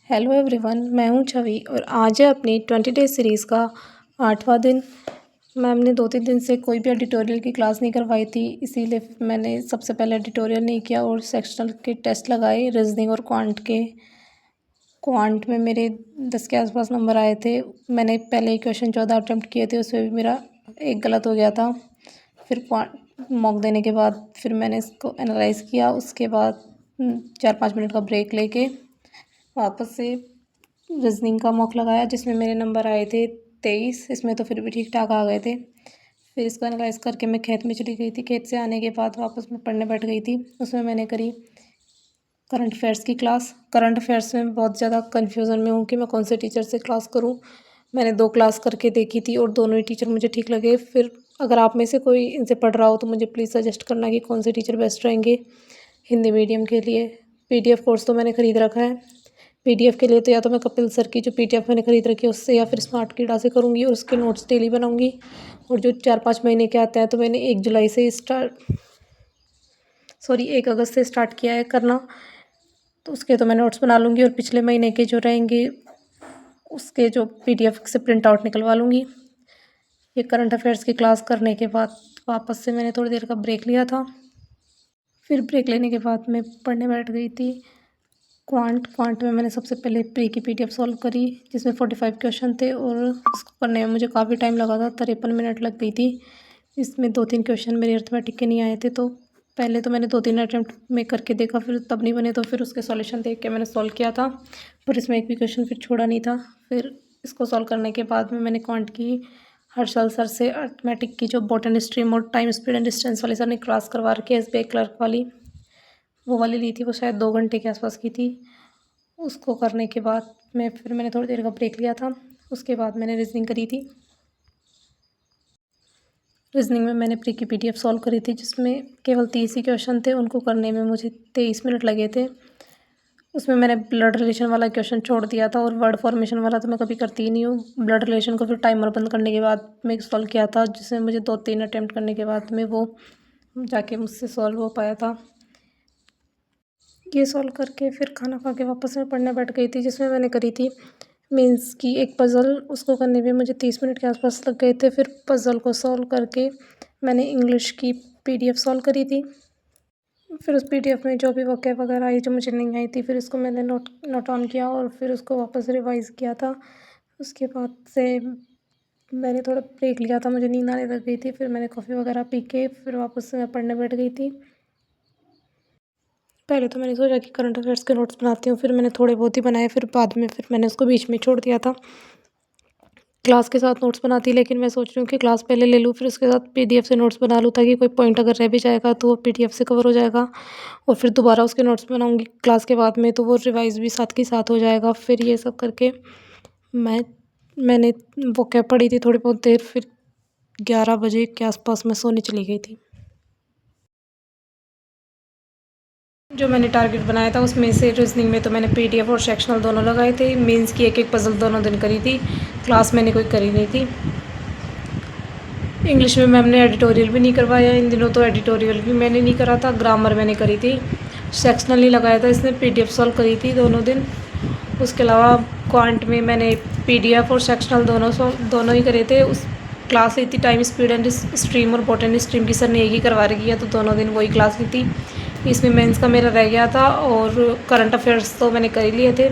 Hello everyone, मैं हूं छवि और आज है अपनी 20 डे सीरीज़ का 8वां दिन। मैम ने 2-3 दिन से कोई भी एडिटोरियल की क्लास नहीं करवाई थी, इसीलिए मैंने सबसे पहले एडिटोरियल नहीं किया और सेक्शनल के टेस्ट लगाए रीजनिंग और क्वांट के। क्वांट में मेरे 10 के आसपास नंबर आए थे। मैंने पहले ही क्वेश्चन 14 अटैम्प्ट किए थे, उसमें भी मेरा एक गलत हो गया था। फिर क्वांट मॉक देने के बाद फिर मैंने इसको एनालाइज़ किया। उसके बाद 4-5 मिनट का ब्रेक लेके वापस से रीजनिंग का मॉक लगाया, जिसमें मेरे नंबर आए थे 23। इसमें तो फिर भी ठीक ठाक आ गए थे। फिर इसको एनालाइज़ करके मैं खेत में चली गई थी। खेत से आने के बाद वापस मैं पढ़ने बैठ गई थी। उसमें मैंने करी करंट अफेयर्स की क्लास। करंट अफेयर्स में बहुत ज़्यादा कन्फ्यूज़न में हूँ कि मैं कौन से टीचर से क्लास करूँ। मैंने 2 क्लास करके देखी थी और दोनों ही टीचर मुझे ठीक लगे। फिर अगर आप में से कोई इनसे पढ़ रहा हो तो मुझे प्लीज़ सजेस्ट करना कि कौन से टीचर बेस्ट रहेंगे हिंदी मीडियम के लिए। PDF कोर्स तो मैंने ख़रीद रखा है। PDF के लिए तो या तो मैं कपिल सर की जो PDF मैंने ख़रीद रखी है उससे, या फिर स्मार्ट कीड़ा से करूँगी और उसके नोट्स डेली बनाऊँगी। और जो 4-5 महीने के आते हैं तो मैंने 1 अगस्त से स्टार्ट किया है करना, तो उसके तो मैं नोट्स बना लूँगी और पिछले महीने के जो रहेंगे उसके जो PDF से प्रिंट आउट निकलवा लूँगी। ये करंट अफेयर्स की क्लास करने के बाद वापस से मैंने थोड़ी देर का ब्रेक लिया था। फिर ब्रेक लेने के बाद मैं पढ़ने बैठ गई थी। क्वांट में मैंने सबसे पहले प्री की PDF सॉल्व करी, जिसमें 45 क्वेश्चन थे और उसको करने में मुझे काफ़ी टाइम लगा था, 53 मिनट लग गई थी। इसमें 2-3 क्वेश्चन मेरे अर्थमेटिक के नहीं आए थे, तो पहले तो मैंने 2-3 अटैम्प्ट में करके देखा, फिर तब नहीं बने तो फिर उसके सॉल्यूशन देख के मैंने सॉल्व किया था। पर इसमें एक भी क्वेश्चन फिर छोड़ा नहीं था। फिर इसको सॉल्व करने के बाद में मैंने क्वांट की हर्षल सर से अर्थमेटिक की जो बॉटनी स्ट्रीम और टाइम स्पीड एंड डिस्टेंस वाली सर ने क्लास करवा रखी है SBI क्लर्क वाली, वो वाली ली थी। वो शायद 2 घंटे के आसपास की थी। उसको करने के बाद मैंने थोड़ी देर का ब्रेक लिया था। उसके बाद मैंने रीजनिंग करी थी। रीजनिंग में मैंने प्री की PDF सॉल्व करी थी, जिसमें केवल 30 ही क्वेश्चन थे। उनको करने में मुझे 23 मिनट लगे थे। उसमें मैंने ब्लड रिलेशन वाला क्वेश्चन छोड़ दिया था और वर्ड फॉर्मेशन वाला तो मैं कभी करती ही नहीं हूँ। ब्लड रिलेशन को फिर टाइमर बंद करने के बाद मैं सॉल्व किया था, जिसमें मुझे 2-3 अटैम्प्ट करने के बाद में वो जाके मुझसे सॉल्व हो पाया था। ये सॉल्व करके फिर खाना खा के वापस मैं पढ़ने बैठ गई थी, जिसमें मैंने करी थी मीन्स की एक पज़ल। उसको करने में मुझे 30 मिनट के आसपास लग गए थे। फिर पज़ल को सॉल्व करके मैंने इंग्लिश की PDF सॉल्व करी थी। फिर उस PDF में जो भी वोकैब वगैरह आई जो मुझे नहीं आई थी, फिर उसको मैंने नोट ऑन किया और फिर उसको वापस रिवाइज़ किया था। उसके बाद से मैंने थोड़ा ब्रेक लिया था, मुझे नींद आने लग गई थी। फिर मैंने कॉफ़ी वगैरह पी के फिर वापस से मैं पढ़ने बैठ गई थी। पहले तो मैंने सोचा कि करंट अफेयर्स के नोट्स बनाती हूँ, फिर मैंने थोड़े बहुत ही बनाए। फिर बाद में फिर मैंने उसको बीच में छोड़ दिया था। क्लास के साथ नोट्स बनाती, लेकिन मैं सोच रही हूँ कि क्लास पहले ले लूँ, फिर उसके साथ PDF से नोट्स बना लूँ, ताकि कोई पॉइंट अगर रह भी जाएगा तो वो PDF से कवर हो जाएगा। और फिर दोबारा उसके नोट्स बनाऊँगी क्लास के बाद में, तो वो रिवाइज़ भी साथ के साथ हो जाएगा। फिर ये सब करके मैंने वोकैब पढ़ी थी थोड़ी बहुत देर, फिर 11 बजे के आसपास मैं सोने चली गई थी। जो मैंने टारगेट बनाया था उसमें से रीजनिंग में तो मैंने PDF और सेक्शनल दोनों लगाए थे। मेंस की एक पज़ल दोनों दिन करी थी। क्लास मैंने कोई करी नहीं थी। इंग्लिश में मैम ने एडिटोरियल भी नहीं करवाया इन दिनों, तो एडिटोरियल भी मैंने नहीं करा था। ग्रामर मैंने करी थी। सेक्शनल नहीं लगाया था, इसने PDF सॉल्व करी थी दोनों दिन। उसके अलावा क्वांट में मैंने PDF और सेक्शनल दोनों ही करे थे। उस क्लास ली थी टाइम स्पीड एंड स्ट्रीम और बॉटनी स्ट्रीम की सर ने एक ही करवा रखी है, तो दोनों दिन वही क्लास ली थी। इसमें मेंस का मेरा रह गया था और करंट अफेयर्स तो मैंने कर ही लिए थे।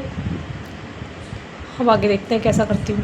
अब आगे देखते हैं कैसा करती हूँ।